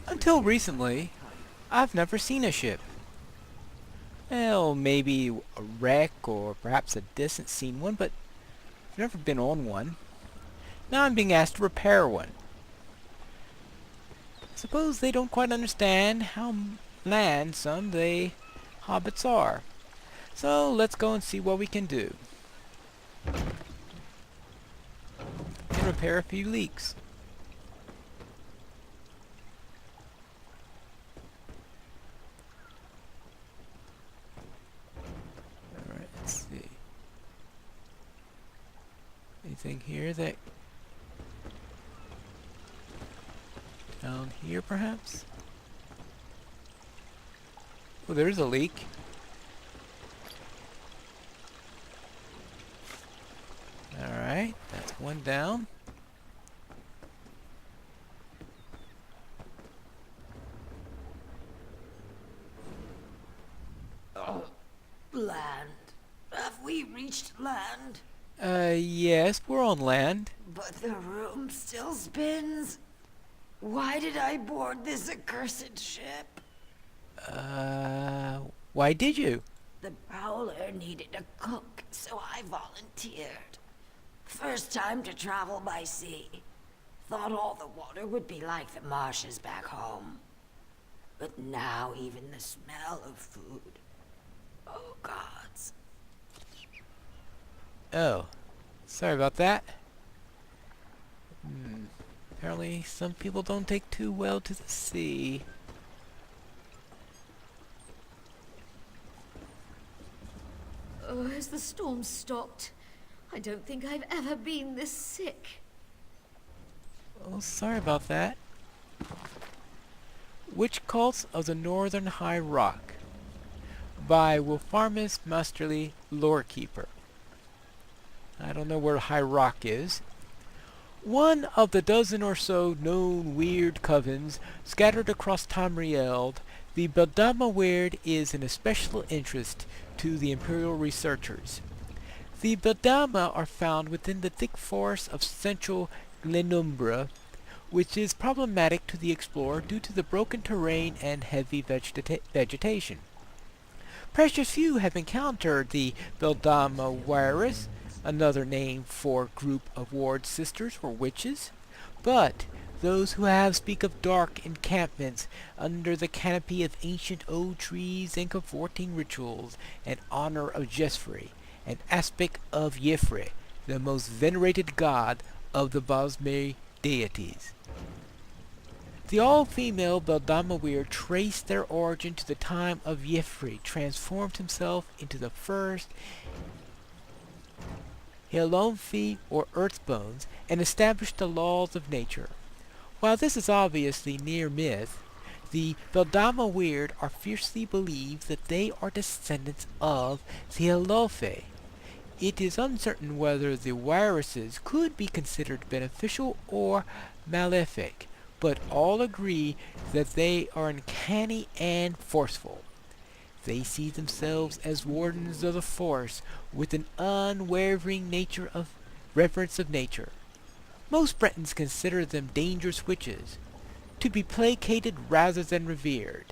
Until recently, I've never seen a ship. Well, maybe a wreck or perhaps a distant seen one, but I've never been on one. Now I'm being asked to repair one. Suppose they don't quite understand how land they hobbits are. So let's go and see what we can do. And repair a few leaks. Alright, let's see. Anything here that... down here perhaps? Oh, there's a leak. Alright, that's one down. Oh, land. Have we reached land? Yes, we're on land. But the room still spins. Why did I board this accursed ship? Why did you? The Prowler needed a cook, so I volunteered. First time to travel by sea. Thought all the water would be like the marshes back home. But now even the smell of food. Oh, gods. Oh, sorry about that. Apparently some people don't take too well to the sea. Oh, has the storm stopped? I don't think I've ever been this sick. Oh, sorry about that. Witch Cults of the Northern High Rock by Wilfarmus Masterly, Lorekeeper. I don't know where High Rock is. One of the dozen or so known weird covens scattered across Tamriel, the Beldama Weird is an especial interest to the Imperial researchers. The Beldama are found within the thick forests of central Glenumbra, which is problematic to the explorer due to the broken terrain and heavy vegetation. Precious few have encountered the Beldama Wirus, another name for group of ward sisters or witches, but those who have speak of dark encampments under the canopy of ancient old trees and cavorting rituals in honor of Jesfrey, an aspect of Yefre, the most venerated god of the Bosmeri deities. The all-female Beldama Weir traced their origin to the time of Yefre transformed himself into the first Helomfi or Earthbones and established the laws of nature. While this is obviously near myth, the Beldama Weird are fiercely believed that they are descendants of the Elofe. It is uncertain whether the viruses could be considered beneficial or malefic, but all agree that they are uncanny and forceful. They see themselves as wardens of the forest with an unwavering reverence of nature. Most Bretons consider them dangerous witches, to be placated rather than revered.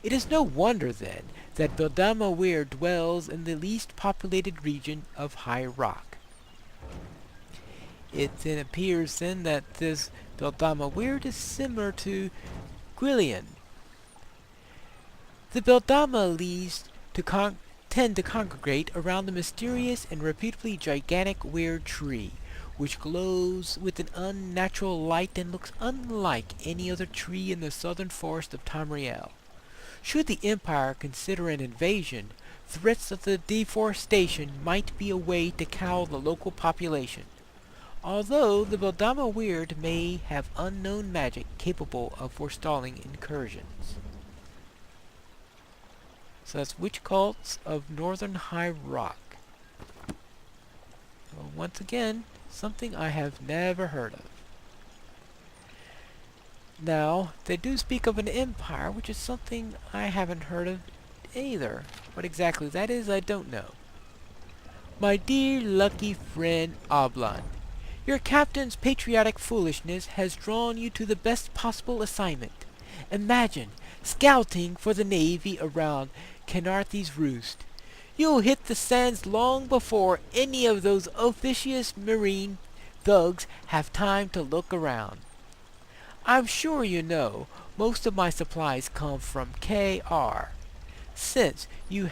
It is no wonder, then, that Beldama Weir dwells in the least populated region of High Rock. It then appears then that this Beldama Weird is similar to Gwillian. The Beldama leaves tend to congregate around the mysterious and reputably gigantic weird tree, which glows with an unnatural light and looks unlike any other tree in the southern forest of Tamriel. Should the Empire consider an invasion, threats of the deforestation might be a way to cow the local population, although the Beldama Weird may have unknown magic capable of forestalling incursions. So that's Witch Cults of Northern High Rock. Well, once again, something I have never heard of. Now, they do speak of an empire, which is something I haven't heard of either. What exactly that is, I don't know. My dear lucky friend Oblon, your captain's patriotic foolishness has drawn you to the best possible assignment, Imagine scouting for the Navy around Canarthy's Roost. You'll hit the sands long before any of those officious marine thugs have time to look around. I'm sure you know most of my supplies come from KR. Since you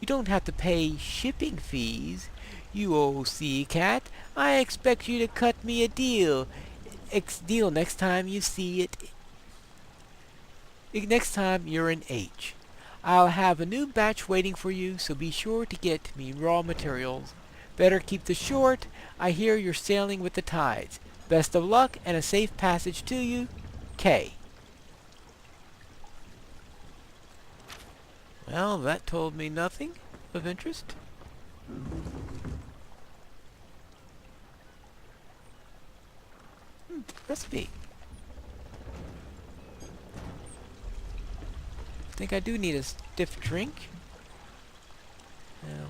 don't have to pay shipping fees, you old sea cat, I expect you to cut me a deal next time you see it. Next time you're in H. I'll have a new batch waiting for you, so be sure to get me raw materials. Better keep this short. I hear you're sailing with the tides. Best of luck and a safe passage to you, K. Well, that told me nothing of interest. Recipe. I think I do need a stiff drink. Now,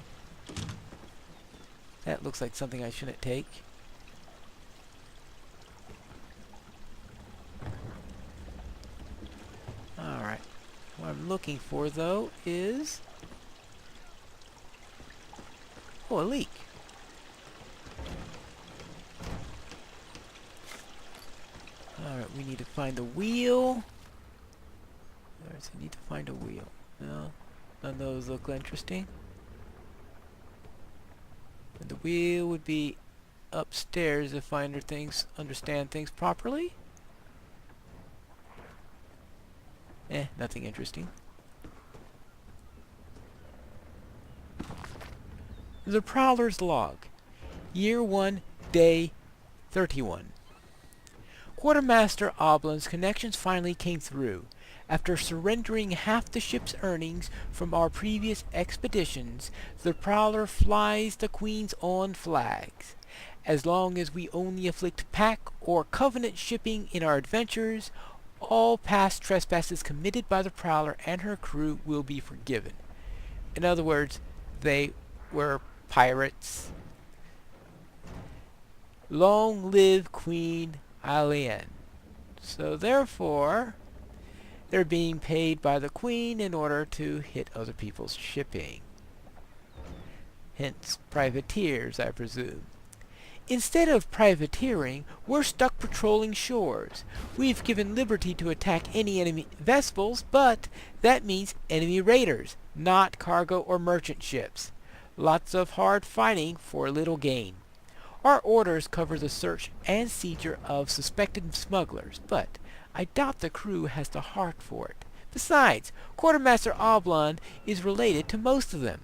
that looks like something I shouldn't take. Alright. What I'm looking for, though, is... oh, a leak. Alright, we need to find the wheel. Alright, so I need to find a wheel. No, none of those look interesting. And the wheel would be upstairs if I understand things properly. Nothing interesting. The Prowler's Log. Year 1, Day 31. Quartermaster Oblin's connections finally came through. After surrendering half the ship's earnings from our previous expeditions, the Prowler flies the Queen's own flags. As long as we only afflict pack or covenant shipping in our adventures, all past trespasses committed by the Prowler and her crew will be forgiven. In other words, they were pirates. Long live Queen Alien. So therefore, they're being paid by the Queen in order to hit other people's shipping. Hence, privateers, I presume. Instead of privateering, we're stuck patrolling shores. We've given liberty to attack any enemy vessels, but that means enemy raiders, not cargo or merchant ships. Lots of hard fighting for little gain. Our orders cover the search and seizure of suspected smugglers, but I doubt the crew has the heart for it. Besides, Quartermaster Oblon is related to most of them.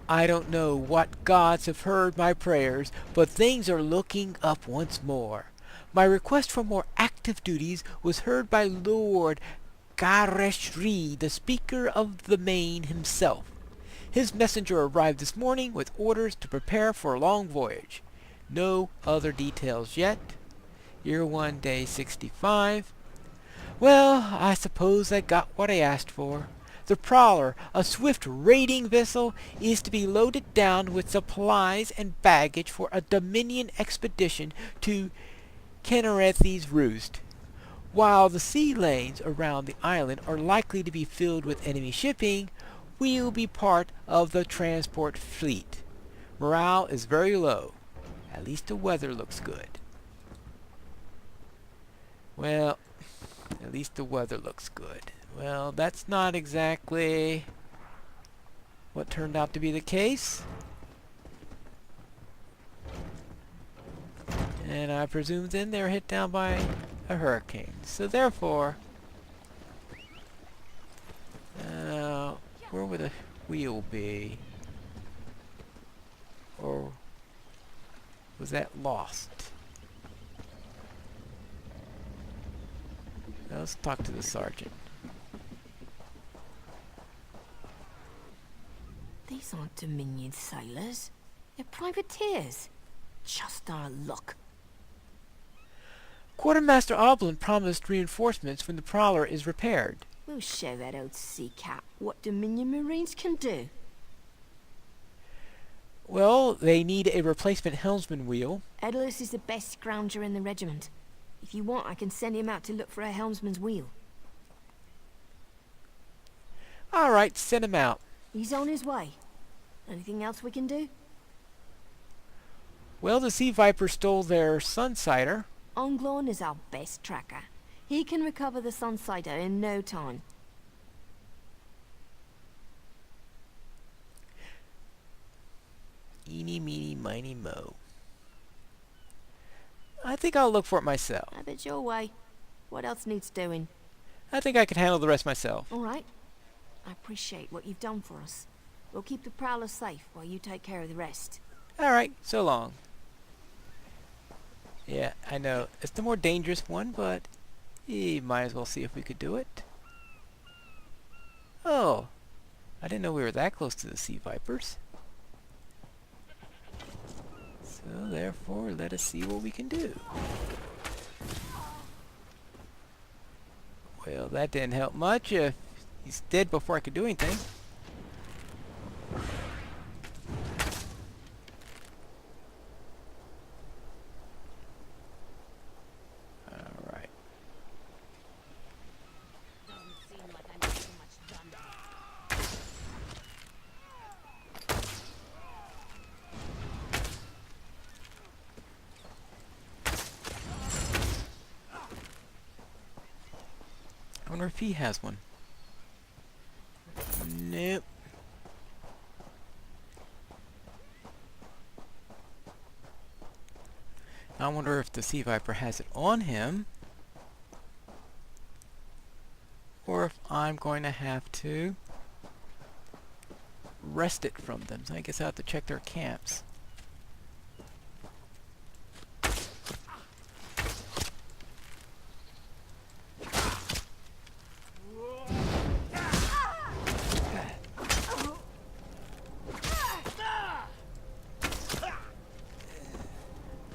I don't know what gods have heard my prayers, but things are looking up once more. My request for more active duties was heard by Lord Gareshri, the Speaker of the Main himself. His messenger arrived this morning with orders to prepare for a long voyage. No other details yet. Year 1, Day 65. Well, I suppose I got what I asked for. The Prowler, a swift raiding vessel, is to be loaded down with supplies and baggage for a Dominion expedition to Canarthy's Roost. While the sea lanes around the island are likely to be filled with enemy shipping, we'll be part of the transport fleet. Morale is very low. At least the weather looks good. Well, at least the weather looks good. Well, that's not exactly what turned out to be the case. And I presume then they were hit down by a hurricane. So therefore, where would the wheel be? Or was that lost? Now let's talk to the sergeant. These aren't Dominion sailors. They're privateers. Just our luck. Quartermaster Oblin promised reinforcements when the Prowler is repaired. We'll show that old sea cat what Dominion Marines can do. Well, they need a replacement helmsman wheel. Edlus is the best scrounger in the regiment. If you want, I can send him out to look for a helmsman's wheel. Alright, send him out. He's on his way. Anything else we can do? Well, the Sea Viper stole their Sunsider. Onglorn is our best tracker. He can recover the Sunsider in no time. Eeny, meeny, miny, mo. I think I'll look for it myself. Have it your way. What else needs doing? I think I can handle the rest myself. All right. I appreciate what you've done for us. We'll keep the Prowler safe while you take care of the rest. Alright, so long. Yeah, I know. It's the more dangerous one, but might as well see if we could do it. Oh, I didn't know we were that close to the Sea Vipers. So therefore, let us see what we can do. Well, that didn't help much. He's dead before I could do anything. Alright. Doesn't seem like I'm getting much done. I wonder if he has one. Nope. I wonder if the Sea Viper has it on him, or if I'm going to have to wrest it from them. So I guess I'll have to check their camps.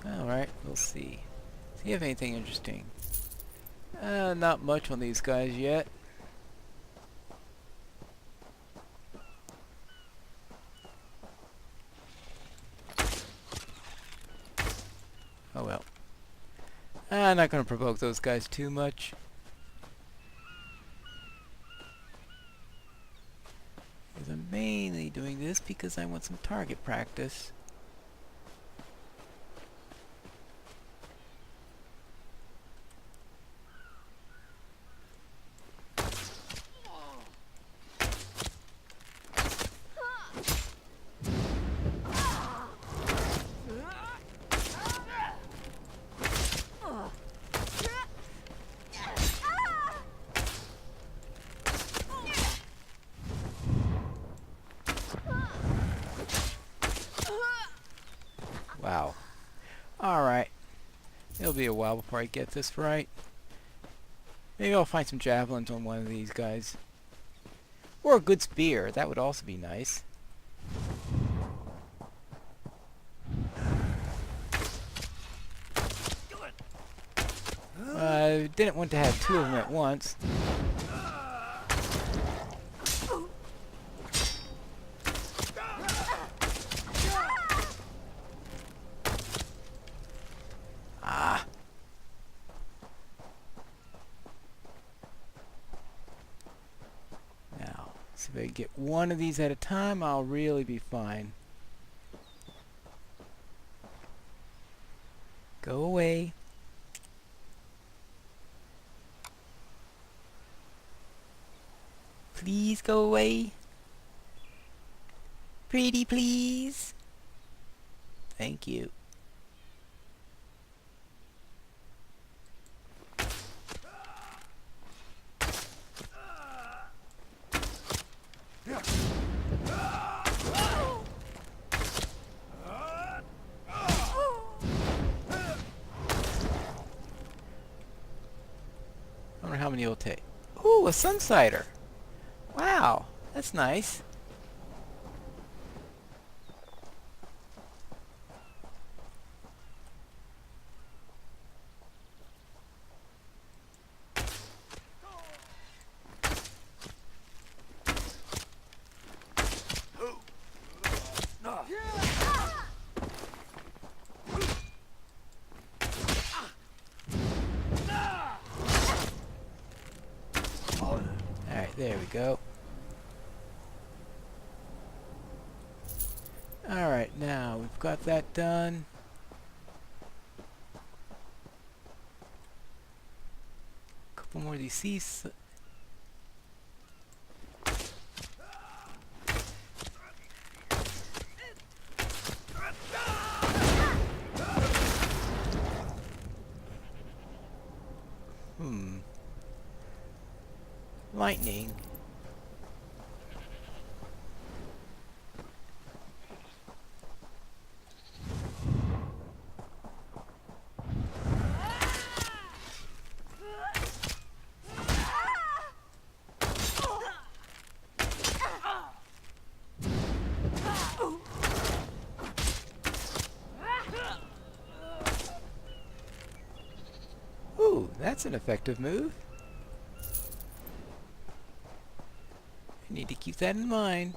Alright, we'll see. Do you have anything interesting? Not much on these guys yet. Oh well. I'm not going to provoke those guys too much. Because I'm mainly doing this because I want some target practice. Wow. Alright. It'll be a while before I get this right. Maybe I'll find some javelins on one of these guys. Or a good spear. That would also be nice. I didn't want to have two of them at once. So if I get one of these at a time, I'll really be fine. Go away. Please go away. Pretty please. Thank you. I wonder how many it'll take. Ooh, a Sunsider. Wow, that's nice. There we go. Alright, now we've got that done. Couple more of these seas. Lightning. Ooh, that's an effective move. I need to keep that in mind.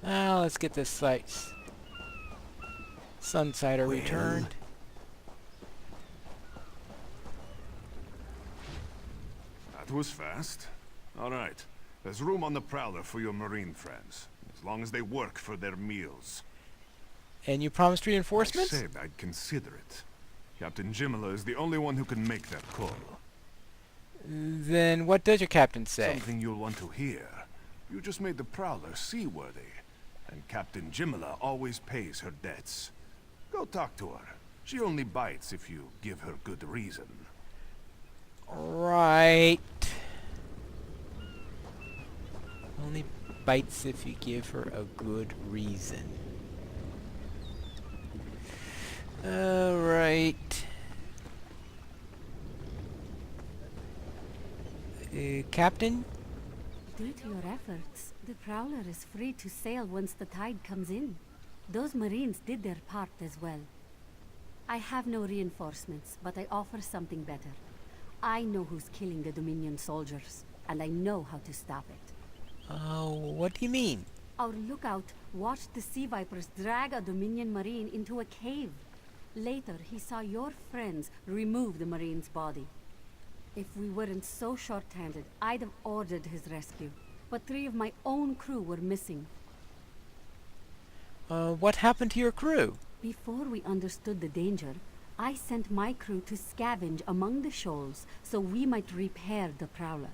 Now let's get this Sunsider returned. That was fast. All right. There's room on the Prowler for your Marine friends, as long as they work for their meals. And you promised reinforcements? I said I'd consider it. Captain Jimala is the only one who can make that call. Then what does your captain say? Something you'll want to hear. You just made the Prowler seaworthy, and Captain Jimala always pays her debts. Go talk to her. She only bites if you give her good reason. Right. Only bites if you give her a good reason. Alright. Captain? Due to your efforts, the Prowler is free to sail once the tide comes in. Those Marines did their part as well. I have no reinforcements, but I offer something better. I know who's killing the Dominion soldiers, and I know how to stop it. What do you mean? Our lookout watched the Sea Vipers drag a Dominion Marine into a cave. Later, he saw your friends remove the Marine's body. If we weren't so short-handed, I'd have ordered his rescue. But 3 of my own crew were missing. What happened to your crew? Before we understood the danger, I sent my crew to scavenge among the shoals so we might repair the Prowler.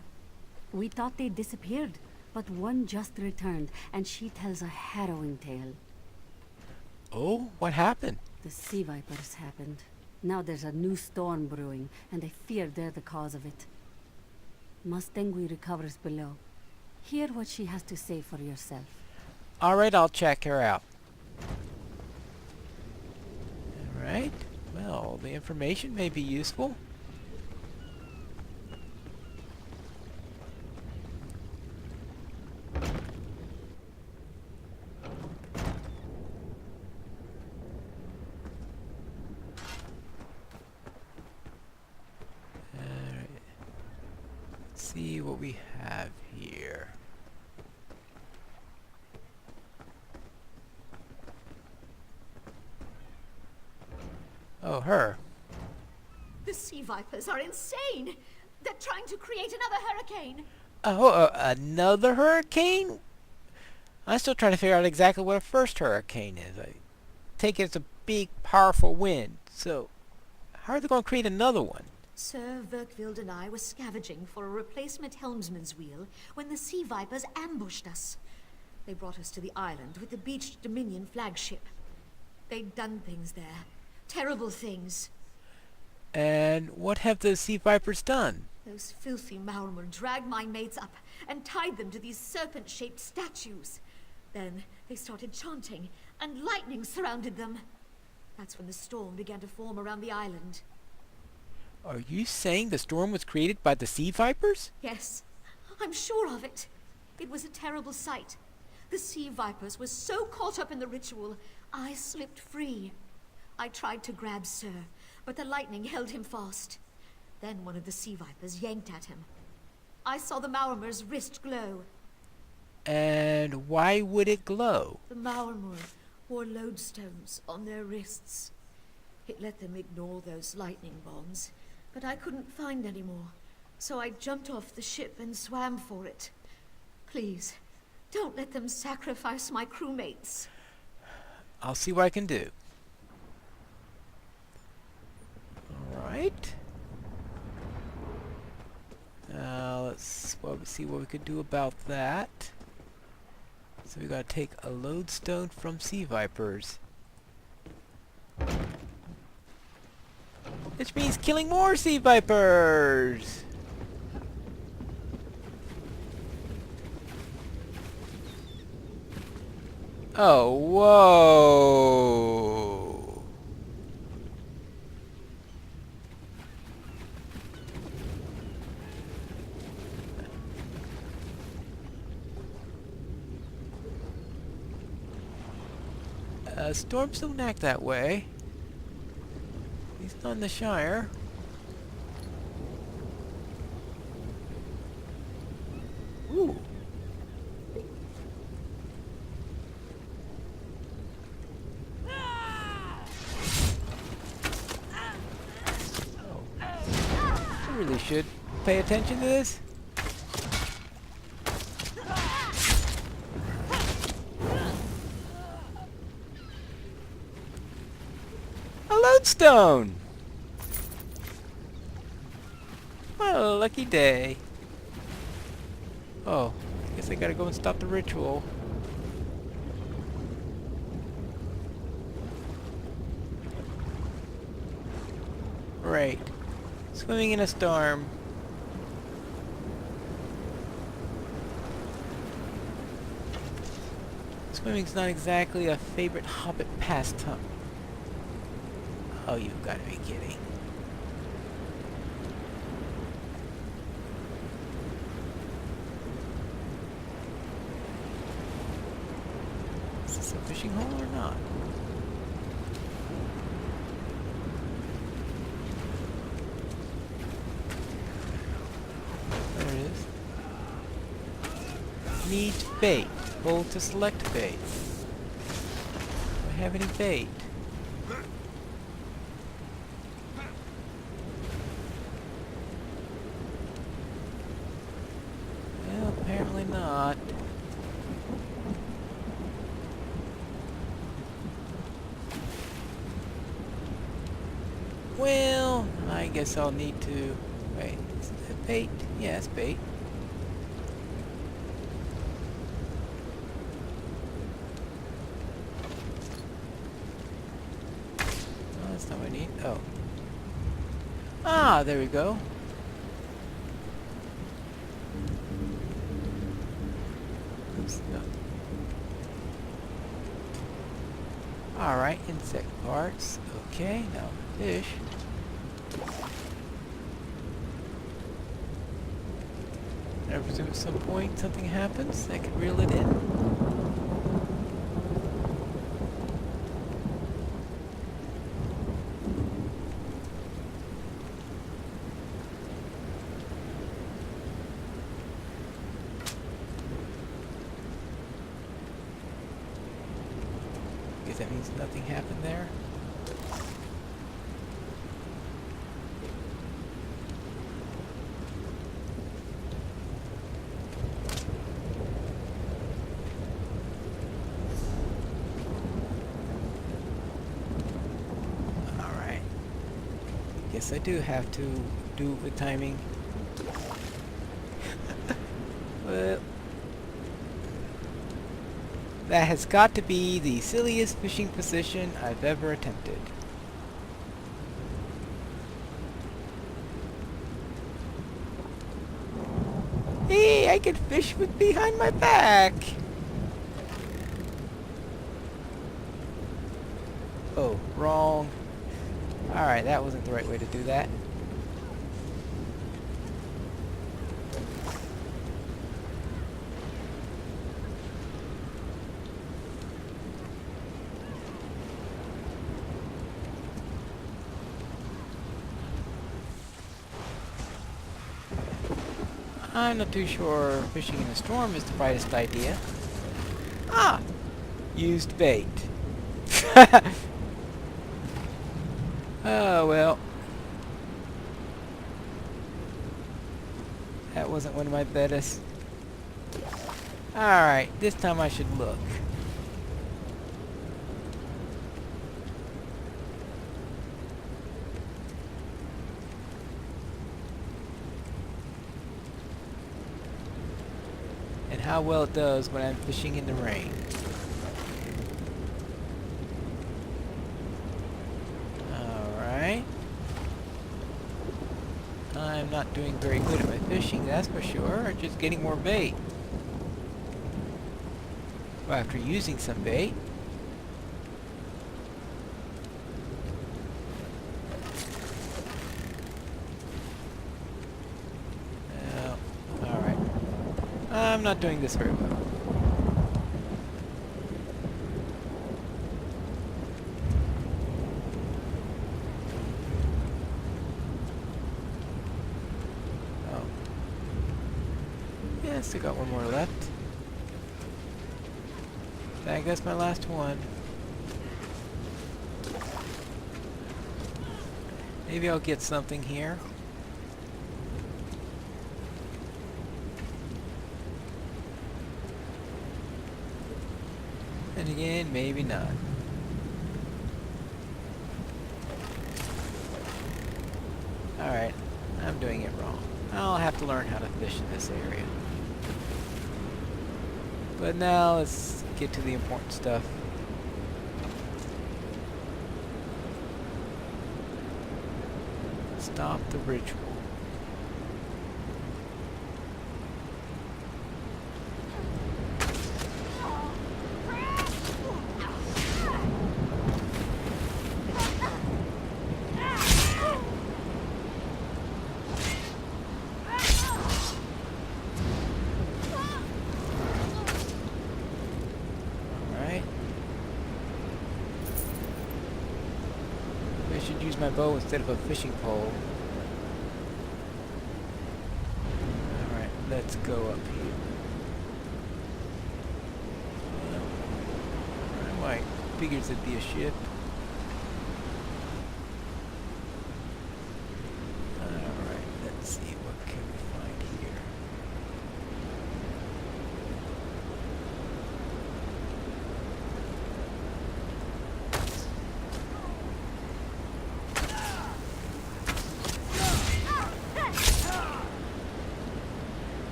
We thought they disappeared, but one just returned, and she tells a harrowing tale. Oh, what happened? The Sea Vipers happened. Now there's a new storm brewing, and I fear they're the cause of it. Mustangui recovers below. Hear what she has to say for yourself. Alright, I'll check her out. Alright. Well, the information may be useful. See what we have here. Oh, her. The Sea Vipers are insane! They're trying to create another hurricane! Oh, another hurricane? I'm still trying to figure out exactly what a first hurricane is. I take it as a big, powerful wind. So, how are they going to create another one? Sir Verkvild and I were scavenging for a replacement helmsman's wheel when the Sea Vipers ambushed us. They brought us to the island with the beached Dominion flagship. They'd done things there. Terrible things. And what have the Sea Vipers done? Those filthy Maormer dragged my mates up and tied them to these serpent-shaped statues. Then they started chanting, and lightning surrounded them. That's when the storm began to form around the island. Are you saying the storm was created by the Sea Vipers? Yes, I'm sure of it. It was a terrible sight. The Sea Vipers were so caught up in the ritual, I slipped free. I tried to grab Sir, but the lightning held him fast. Then one of the Sea Vipers yanked at him. I saw the Maormer's wrist glow. And why would it glow? The Maormer wore lodestones on their wrists. It let them ignore those lightning bonds, but I couldn't find any more. so I jumped off the ship and swam for it. Please, don't let them sacrifice my crewmates. I'll see what I can do. Alright. Let's see what we could do about that. So we gotta take a lodestone from sea vipers. Which means killing more sea vipers! Oh, whoa! Storms don't act that way. He's not in the Shire. Ooh. I really should pay attention to this. A lodestone! What a lucky day. Oh, I guess I gotta go and stop the ritual. Right. Swimming in a storm. Swimming's not exactly a favorite hobbit pastime. Oh, you've got to be kidding. Is this a fishing hole or not? There it is. Need bait. Hold to select bait. Do I have any bait? Well, apparently not. Well, I guess I'll need to... Wait, is that bait? Yeah, it's bait. Oh, that's not what I need. Oh. Ah, there we go. Oops, no. Alright, insect parts. Okay, now fish. I presume at some point something happens that could reel it in. Guess that means nothing happened there. Guess I do have to do it with timing. Well, that has got to be the silliest fishing position I've ever attempted. Hey, I can fish with behind my back! Oh, wrong. Alright, that wasn't the right way to do that. I'm not too sure fishing in a storm is the brightest idea. Ah! Used bait. Oh, well. That wasn't one of my betters. Alright, this time I should look. And how well it does when I'm fishing in the rain. Alright. I'm not doing very good at my fishing, that's for sure. Just getting more bait. Well, after using some bait. Alright. I'm not doing this very well. Oh. Yeah, still got one more left. I guess my last one. Maybe I'll get something here. And again, maybe not. Alright, I'm doing it wrong. I'll have to learn how to fish in this area. But now let's get to the important stuff. Stop the ritual. I should use my bow instead of a fishing pole. Alright, let's go up here. Alright, figures it'd be a ship. Alright, let's see, what can we find here?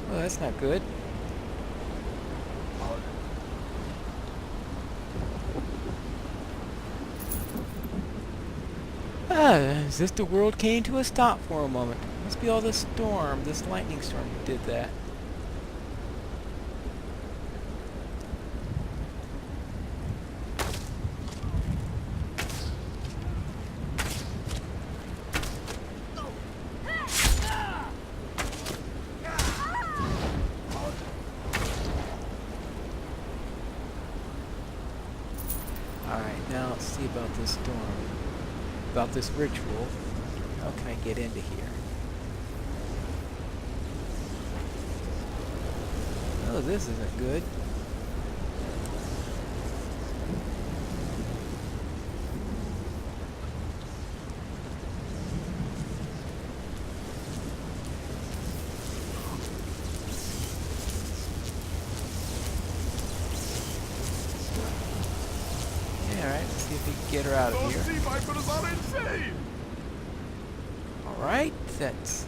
Oh, that's not good. As if the world came to a stop for a moment. Must be all this storm, this lightning storm that did that. Alright, now let's see about this storm. About this ritual. How can I get into here? Oh, this isn't good. Alright, let's see if we can get her out of here. Those sea vipers are insane! Alright, that's...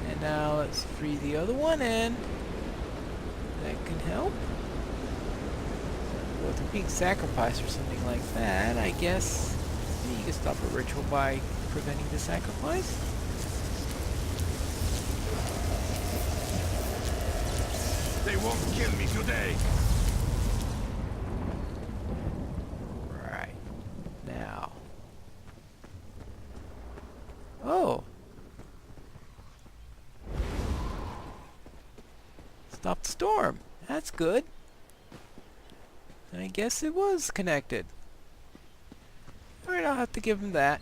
And now let's free the other one and... That can help. Well, if they're being sacrificed or something like that, I guess you can stop a ritual by preventing the sacrifice. They won't kill me today! Right. Now. Oh. Stop the storm. That's good. I guess it was connected. Alright, I'll have to give him that.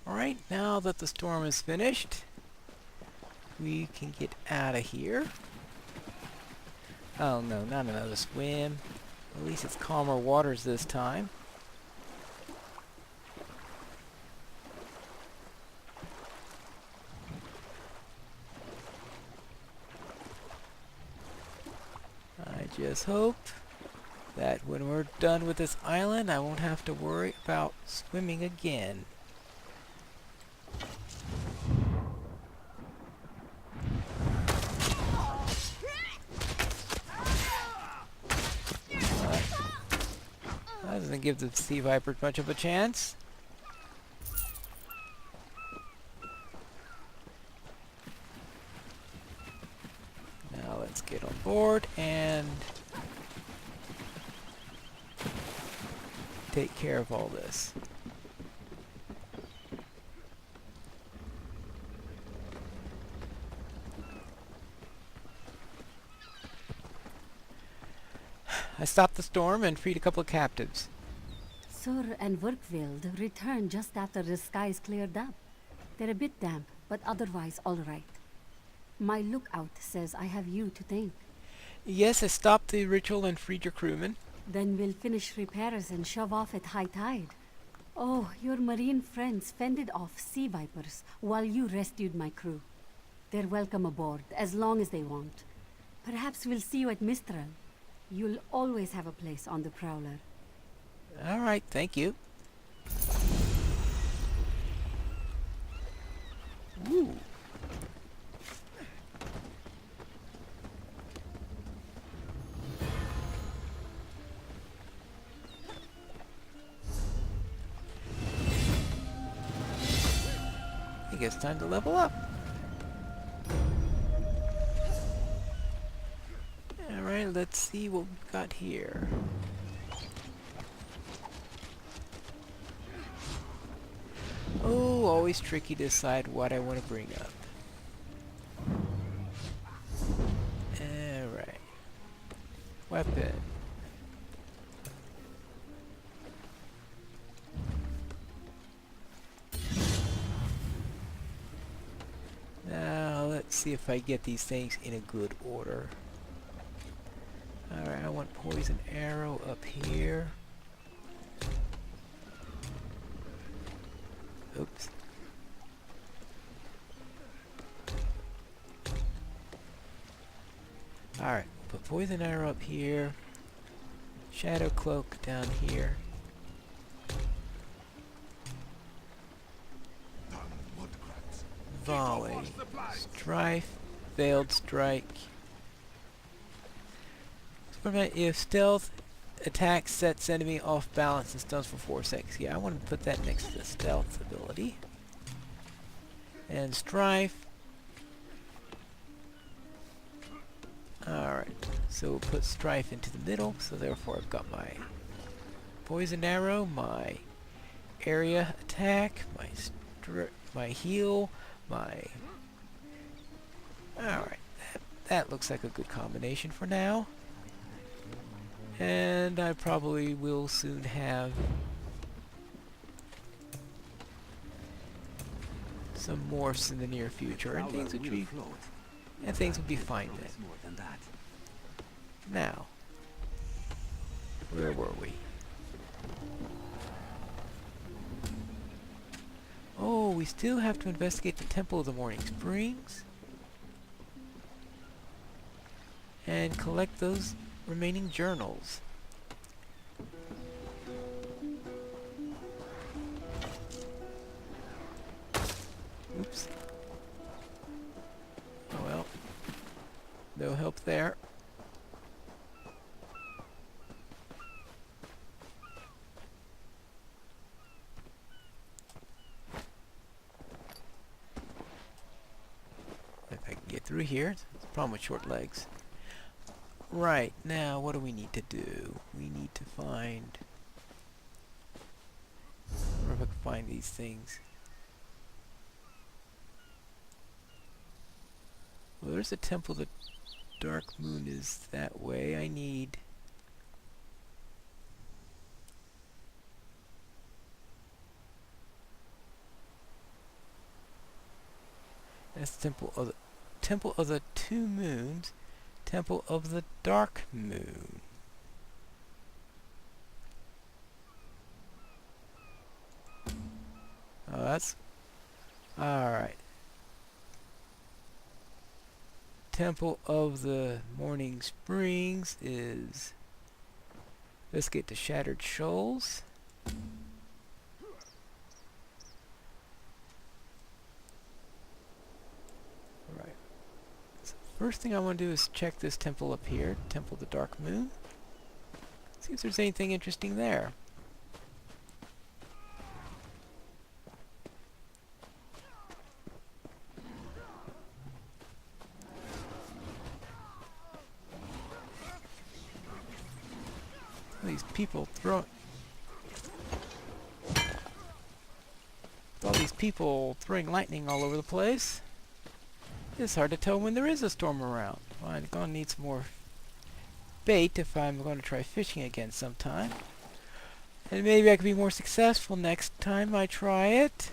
Alright, now that the storm is finished, we can get out of here. Oh no, not another swim. At least it's calmer waters this time. I just hope that when we're done with this island, I won't have to worry about swimming again. That doesn't give the sea vipers much of a chance. Now let's get on board and take care of all this. I stopped the storm and freed a couple of captives. Sur and Werkwild returned just after the skies cleared up. They're a bit damp, but otherwise all right. My lookout says I have you to thank. Yes, I stopped the ritual and freed your crewmen. Then we'll finish repairs and shove off at high tide. Oh, your marine friends fended off sea vipers while you rescued my crew. They're welcome aboard, as long as they want. Perhaps we'll see you at Mistral. You'll always have a place on the Prowler. All right, thank you. Ooh. I think it's time to level up. Alright, let's see what we've got here. Oh, always tricky to decide what I want to bring up. Alright. Weapon. Now, let's see if I get these things in a good order. Alright, I want poison arrow up here. Oops. Alright, put poison arrow up here. Shadow cloak down here. Volley. Strife. Veiled strike. If stealth attack sets enemy off balance and stuns for 4 seconds. Yeah, I want to put that next to the stealth ability. And strife. Alright, so we'll put strife into the middle, so therefore I've got my poison arrow, my area attack, my heal, my... Alright, that looks like a good combination for now. And I probably will soon have some morphs in the near future, and things would be fine then. Now, where were we? Oh, we still have to investigate the Temple of the Morning Springs and collect those remaining journals. Oops. Oh well. No help there. If I can get through here, it's a problem with short legs. Right, now what do we need to do? We need to find... I wonder if I can find these things. Well, there's a temple. The dark moon is that way. I need... That's the temple of the Temple of the Two Moons, Temple of the Dark Moon. Oh, that's... Alright. Temple of the Morning Springs is... Let's get to Shattered Shoals. Right. So first thing I want to do is check this temple up here, Temple of the Dark Moon. See if there's anything interesting there. These people throwing... All these people throwing lightning all over the place. It's hard to tell when there is a storm around. Well, I'm going to need some more bait if I'm going to try fishing again sometime. And maybe I could be more successful next time I try it.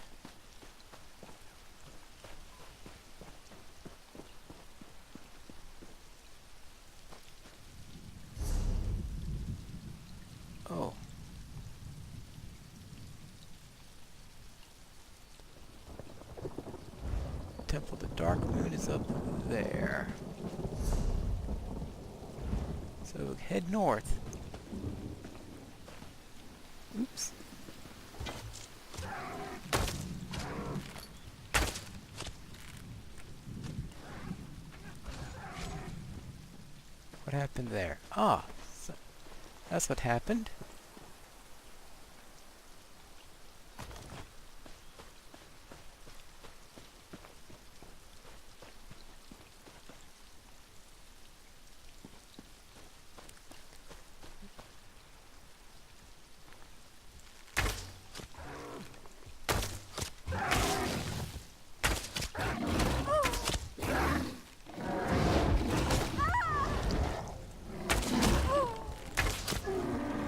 Oh. Temple of the Dark Moon is up there. So head north. Oops. What happened there? Ah, so that's what happened.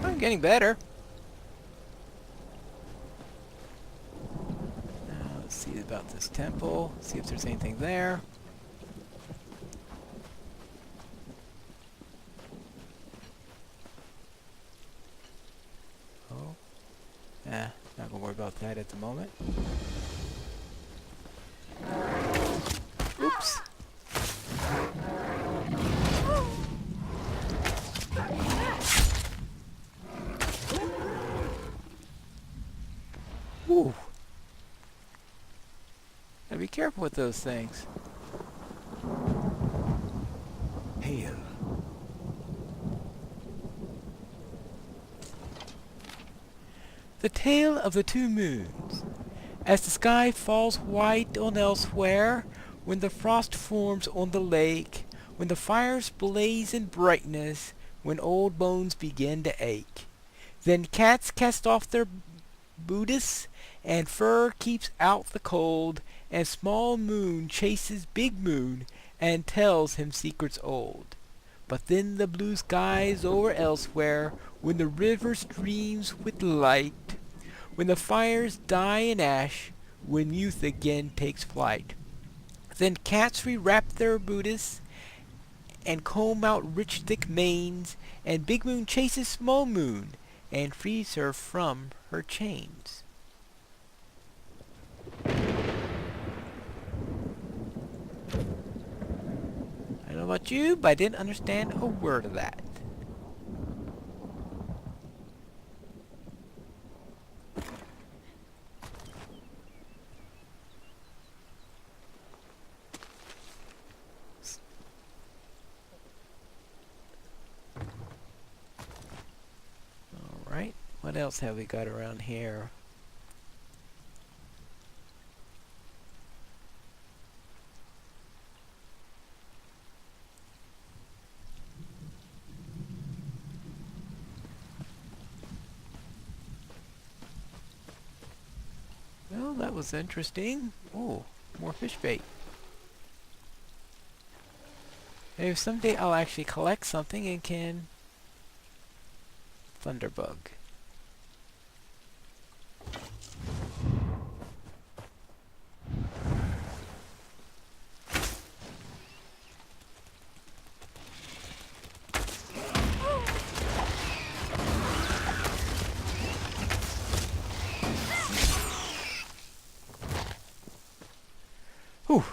I'm getting better. Now let's see about this temple. See if there's anything there. Oh. Not gonna worry about that at the moment. Oops. Ooh. Gotta be careful with those things. Hail. The Tale of the Two Moons. As the sky falls white on elsewhere, when the frost forms on the lake, when the fires blaze in brightness, when old bones begin to ache, then cats cast off their bootis, and fur keeps out the cold, and small moon chases big moon, and tells him secrets old. But then the blue skies over elsewhere, when the river streams with light, when the fires die in ash, when youth again takes flight. Then cats rewrap their bootis, and comb out rich thick manes, and big moon chases small moon, and frees her from her chains. I don't know about you, but I didn't understand a word of that. Alright, what else have we got around here? Well, that was interesting. Oh, more fish bait. Maybe someday I'll actually collect something and can... Thunderbug. Whew.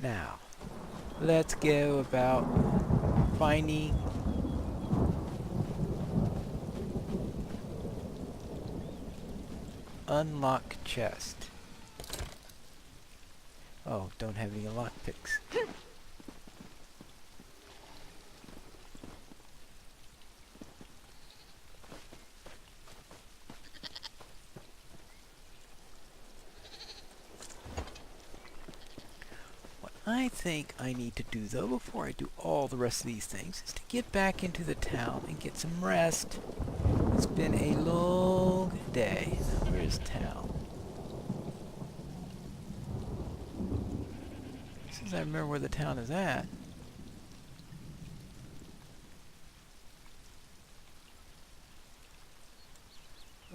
Now, let's go about finding unlock chest. Oh, don't have any lock picks. What I think I need to do though, before I do all the rest of these things, is to get back into the town and get some rest. It's been a long day. Now, where's town? Since I remember where the town is at.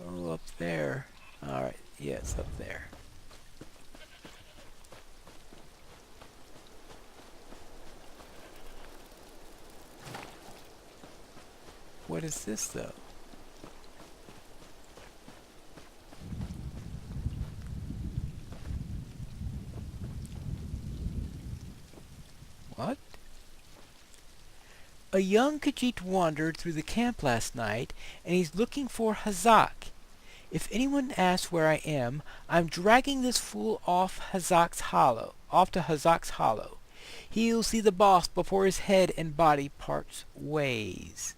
Oh, up there. Alright, yeah, it's up there. What is this, though? What? A young Khajiit wandered through the camp last night, and he's looking for Hazak. If anyone asks where I am, I'm dragging this fool off to Hazak's Hollow. He'll see the boss before his head and body parts ways.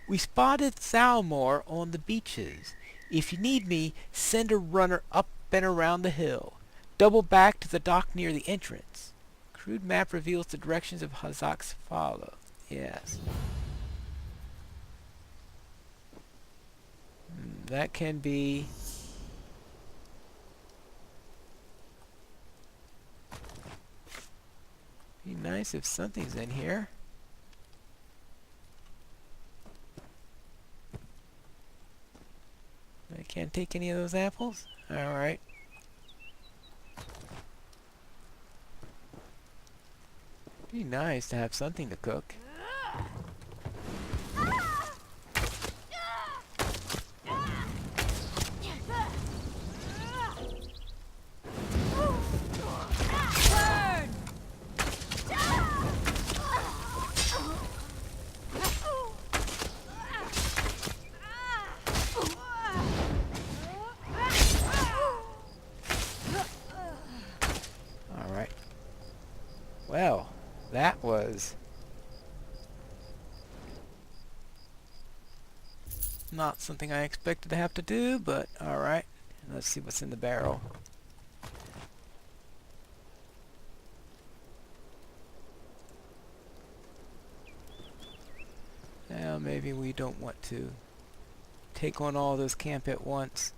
We spotted Thalmor on the beaches. If you need me, send a runner up and around the hill. Double back to the dock near the entrance. Crude map reveals the directions of Hazak's Hollow. Yes. That can be... Be nice if something's in here. I can't take any of those apples? Alright. Be nice to have something to cook. Alright. Well, that was not something I expected to have to do, but alright. Let's see what's in the barrel. Now maybe we don't want to take on all this camp at once.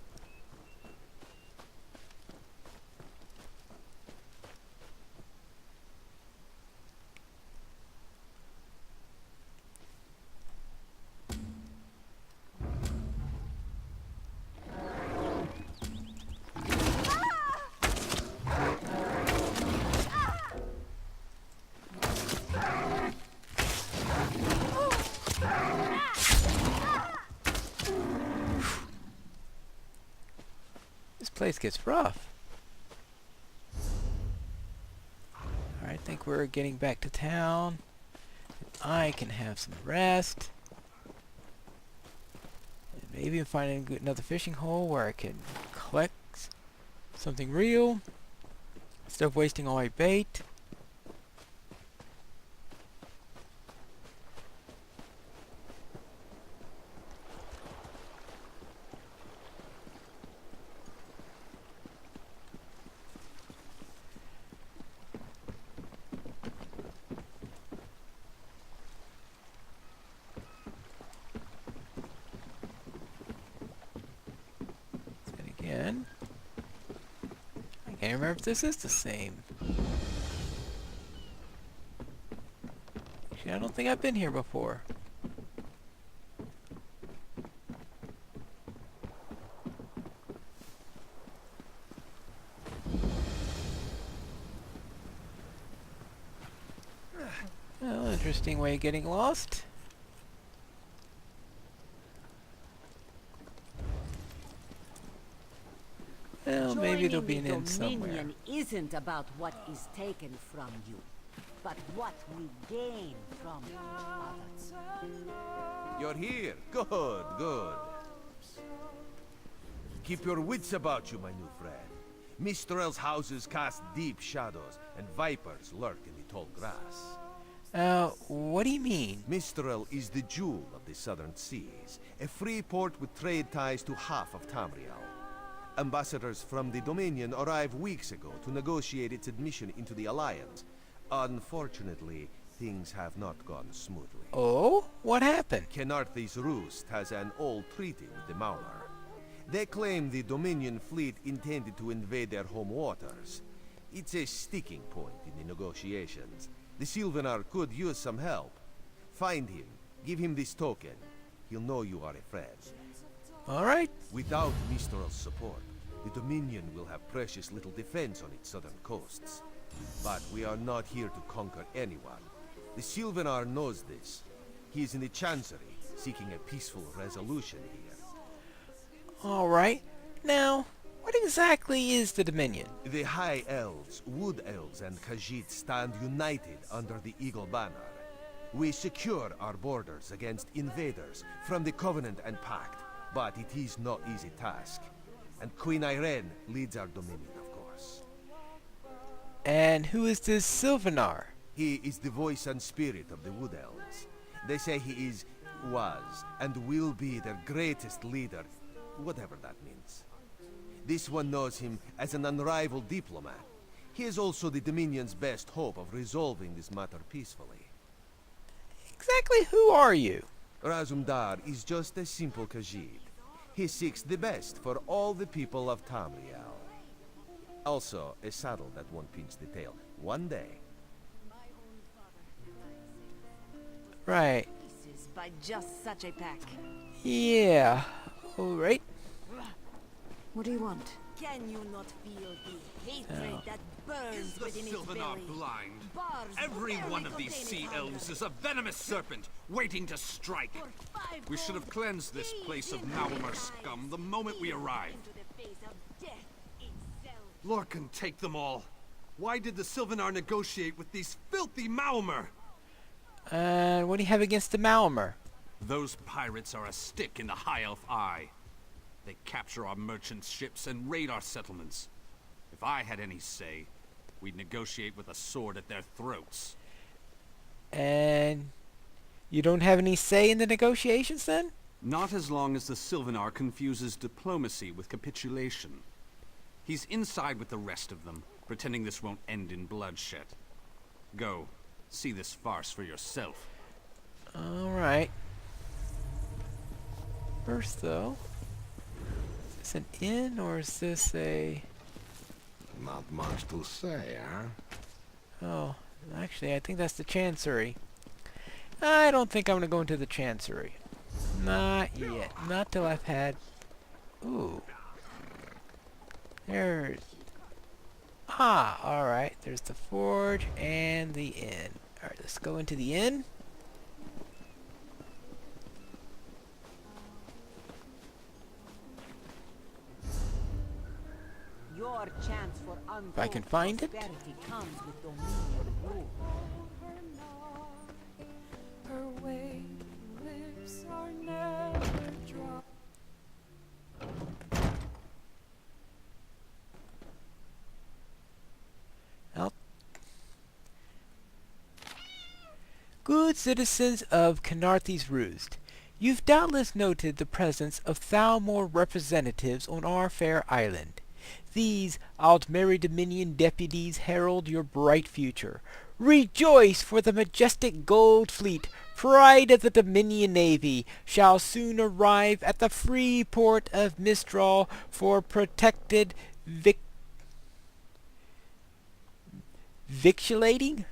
This place gets rough. Alright, I think we're getting back to town. I can have some rest. And maybe find another fishing hole where I can collect something real. Instead of wasting all my bait. I can't remember if this is the same. Actually, I don't think I've been here before. Well, interesting way of getting lost. Well, maybe there'll be Joining an the end somewhere. Dominion isn't about what is taken from you, but what we gain from others. You're here. Good, good. Keep your wits about you, my new friend. Mistrel's houses cast deep shadows, and vipers lurk in the tall grass. What do you mean? Mistrel is the jewel of the southern seas, a free port with trade ties to half of Tamriel. Ambassadors from the Dominion arrived weeks ago to negotiate its admission into the Alliance. Unfortunately, things have not gone smoothly. Oh? What happened? Kenarthi's Roost has an old treaty with the Maulmer. They claim the Dominion fleet intended to invade their home waters. It's a sticking point in the negotiations. The Sylvanar could use some help. Find him, give him this token. He'll know you are a friend. All right. Without Mistral's support, the Dominion will have precious little defense on its southern coasts. But we are not here to conquer anyone. The Sylvanar knows this. He is in the Chancery, seeking a peaceful resolution here. All right. Now, what exactly is the Dominion? The High Elves, Wood Elves, and Khajiit stand united under the Eagle Banner. We secure our borders against invaders from the Covenant and Pact, but it is no easy task. And Queen Irene leads our Dominion, of course. And who is this Sylvanar? He is the voice and spirit of the Wood Elves. They say he was, and will be their greatest leader, whatever that means. This one knows him as an unrivaled diplomat. He is also the Dominion's best hope of resolving this matter peacefully. Exactly who are you? Razumdar is just a simple Khajiit. He seeks the best for all the people of Tamriel. Also, a saddle that won't pinch the tail. One day. Right. Pieces by just such a pack. Yeah. All right. What do you want? Can you not feel the hatred that burns within its belly? blind? Bars Every barely one of these contain sea its elves hunger. is a venomous serpent waiting to strike. For 5 We should have gold cleansed this deep place of in Malmer my scum the eyes, moment we deep arrived. into the face of death itself. Lorcan, take them all. Why did the Sylvanar negotiate with these filthy Malmer? What do you have against the Malmer? Those pirates are a stick in the High Elf eye. They capture our merchant ships and raid our settlements. If I had any say, we'd negotiate with a sword at their throats. And you don't have any say in the negotiations then? Not as long as the Sylvanar confuses diplomacy with capitulation. He's inside with the rest of them, pretending this won't end in bloodshed. Go, see this farce for yourself. All right. First, though, is this an inn or is this a... Not much to say, huh? Oh, actually, I think that's the Chancery. I don't think I'm going to go into the Chancery. Not yet. Not till I've had... Ooh. There's... Ah, alright. There's the forge and the inn. Alright, let's go into the inn. Your chance for untold If I can find it. prosperity comes with Dominion rule. Her way lips are never dry. Well, good citizens of Kenarthi's Roost, you've doubtless noted the presence of Thalmor representatives on our fair island. These Aldmeri Dominion deputies herald your bright future. Rejoice, for the majestic gold fleet, pride of the Dominion Navy, shall soon arrive at the free port of Mistral for protected victualating?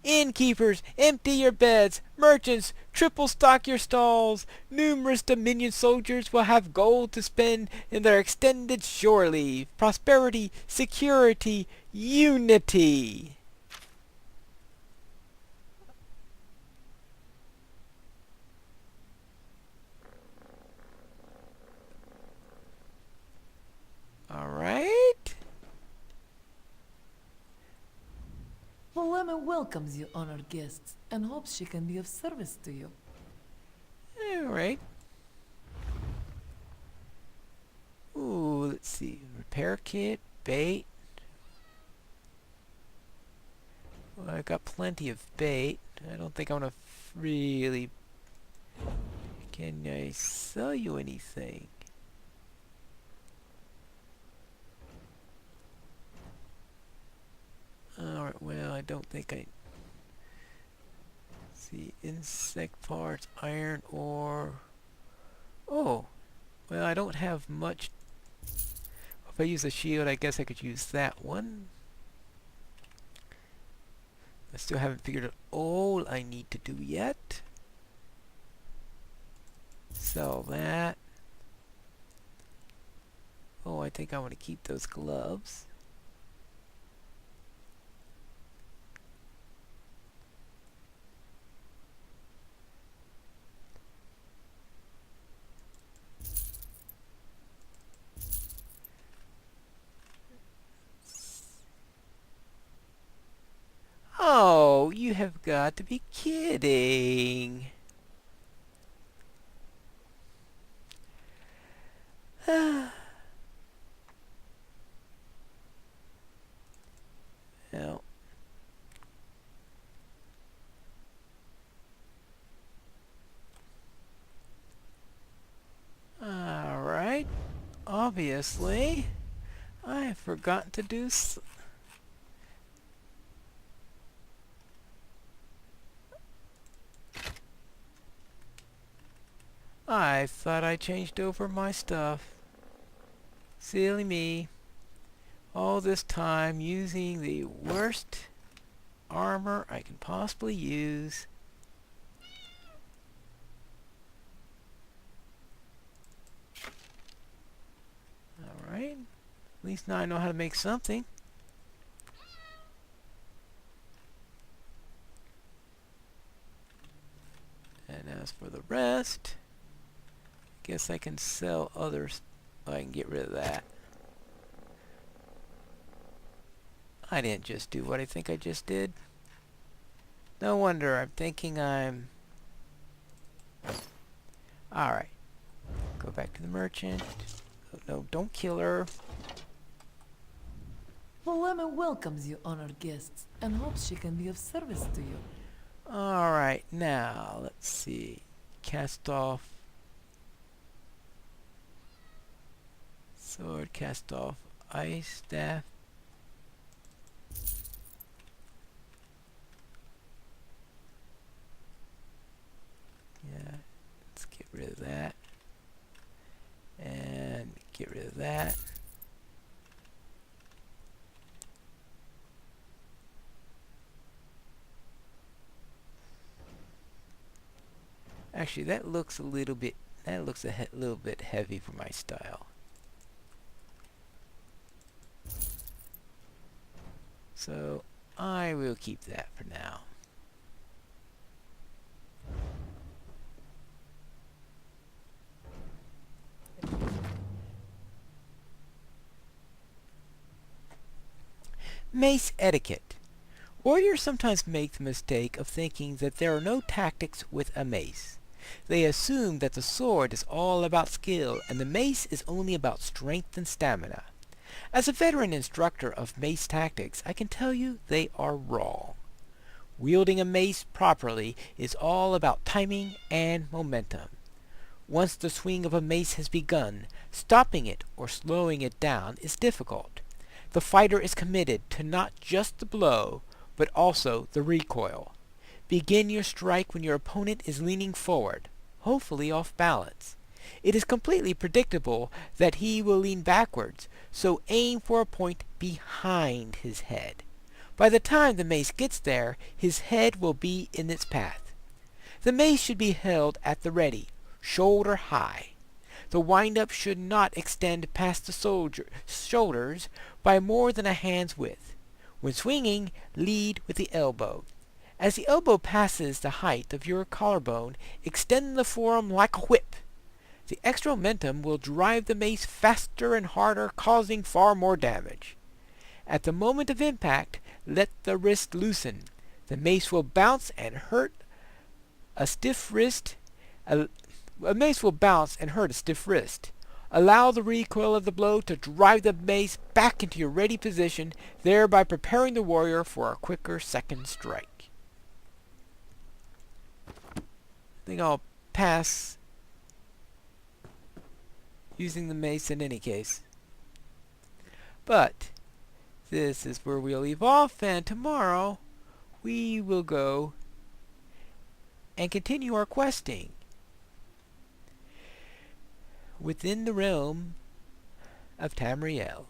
Innkeepers, empty your beds. Merchants, triple stock your stalls. Numerous Dominion soldiers will have gold to spend in their extended shore leave. Prosperity, security, unity. All right. Lemon welcomes you, honored guests, and hopes she can be of service to you. Alright. Ooh, let's see. Repair kit, bait. Well, I got plenty of bait. I don't think I want to really... Can I sell you anything? Alright, well, I don't think I... See, insect parts, iron ore... Oh! Well, I don't have much... If I use a shield, I guess I could use that one. I still haven't figured out all I need to do yet. Sell that. Oh, I think I want to keep those gloves. Oh, you have got to be kidding. Well. Alright. Obviously, I have forgotten to do I thought I changed over my stuff. Silly me. All this time using the worst armor I can possibly use. Alright. At least now I know how to make something. And as for the rest... Guess I can sell others. I can get rid of that. I didn't just do what I think I just did. No wonder I'm thinking I'm... Alright. Go back to the merchant. Oh, no, don't kill her. The Lemon welcomes you, honored guests, and hopes she can be of service to you. Alright, now, let's see. Cast off. Sword, cast off ice staff. Yeah, let's get rid of that. And get rid of that. Actually, that looks a little bit heavy for my style. So, I will keep that for now. Mace etiquette. Warriors sometimes make the mistake of thinking that there are no tactics with a mace. They assume that the sword is all about skill and the mace is only about strength and stamina. As a veteran instructor of mace tactics, I can tell you they are wrong. Wielding a mace properly is all about timing and momentum. Once the swing of a mace has begun, stopping it or slowing it down is difficult. The fighter is committed to not just the blow, but also the recoil. Begin your strike when your opponent is leaning forward, hopefully off balance. It is completely predictable that he will lean backwards, so aim for a point behind his head. By the time the mace gets there, his head will be in its path. The mace should be held at the ready, shoulder high. The wind-up should not extend past the shoulders by more than a hand's width. When swinging, lead with the elbow. As the elbow passes the height of your collarbone, extend the forearm like a whip. The extra momentum will drive the mace faster and harder, causing far more damage. At the moment of impact, let the wrist loosen. The mace will bounce and hurt a stiff wrist. A mace will bounce and hurt a stiff wrist. Allow the recoil of the blow to drive the mace back into your ready position, thereby preparing the warrior for a quicker second strike. I think I'll pass using the mace in any case. But this is where we'll leave off, and tomorrow we will go and continue our questing within the realm of Tamriel.